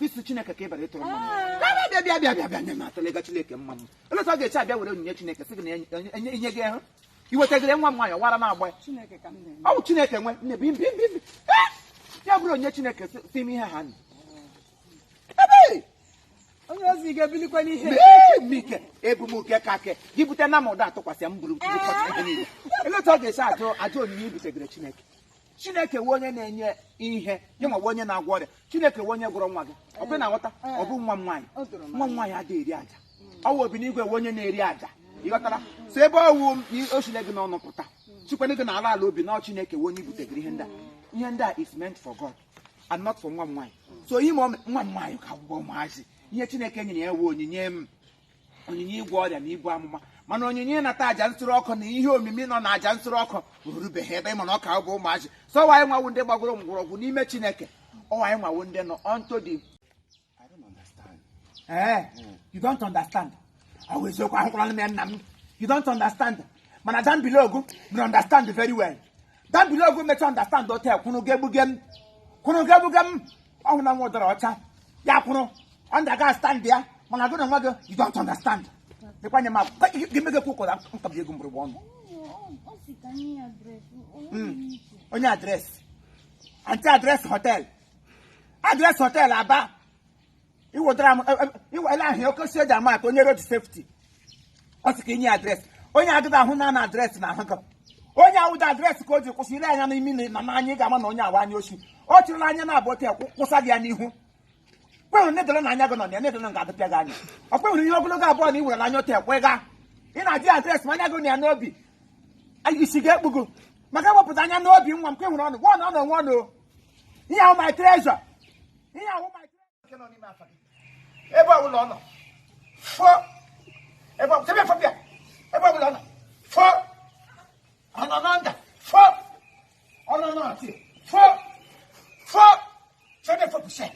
isi Chineke ka ịbara ịtụrụ mmanụ bịa nye m atụlega Chineke mmanụ eleta ọ ga-eche abịa were onyinye Chineke sị gị na enye gị ahụ iwetagịrị nwa m nwaanyị wara na-agba ya ọ bụ Chineke nwe nne bi ya bụrụ onye Chineke si ime ihe ha nụ onye ozi ga-ebilikwa n'ihe ike ebumuke ka ke gị bute na m ụda atụkwasị m buru eleta ọ ga-esi ajụ onyinye ibutegịrị Chineke wee onye na-enye ihe nye ma onye na-agwọ ọrịa Chineke wee onye gwọrọ nwa gị ọ bụrụ na nghọta ọ bụ nwa m nwaanyị adịghị eri aja ọ wụ obi n'igwe wee onye na-eri aja ịghọtara so ebe ọwụ o chile gị n'ọnụ pụta chikwana gị n'ala ala obi na Chineke wee onye butegịrị ihe ndị a is meant for God and not for nwa m nwaanyị so ihe ma nwa m nwaanyị ka gwụgwọ ụmụazị ihe Chineke nyere ya wee onyinye ịgwọ ọrịa na ibu amụma mana onyinye ịnata aja nsure ọkụ na ihe omimi nọ na aja nsure ọkụ rubeghị ebe ịma na ọ ka bụ ụmụazị so ọwa anyị nwawu ndị gbagoro mgbọrọgwụ n'ime Chineke ọwa anyị nwawu ndị nọ onto the you don't understand ọ bụ eziokwu ahụkwara m ya nna m you don't understand mana Dan Bilogu will understand very well Dan Bilogu mecha understand ote kwunu ga-egbuge m ọhụ na nwa ụdara ọcha ya kwuru ọ ndaga stand ya mana gị na nwa gị you don't understand dịkwanye ma gị megekwu ụkọda nkabi ego mgbụrụgba ọnụ onye adresị anti adresị hotel Aba iwetara m iwele ahụ oke si eji ama atụ onye road safety ọ sị ka inye adresị onye agịda ahụ na adresị na ahụ gị onye awụda adresị ka o ji kwụsị ile anya n'imi na n'anya ị ga-ama na onye awa anya ochi ọ chịrị n'anya na-abụ otu kwụsa gị ya n'ihu kwenwere nedere na anya gị nọ na ya nedere ga-adịpịa gị anya ọ kwenwere ihe ogologo abụọ na i were anya otu ekwe ga ị na-adị adresị ma anya gị na ya n'obi isi ga-ekpugo maka ewepụta anya n'obi nwa m kwenwere ọnụ gwa ọnụ ọnụ ihe ahụ my treasure nọ n'ime afa gị ebe ọbụla ọ nọ fụọ ebe ọbụla ọ nọ fụọ ọ nọ n'ọnda fụọ ọ nọ n'ọtị fụọ 4%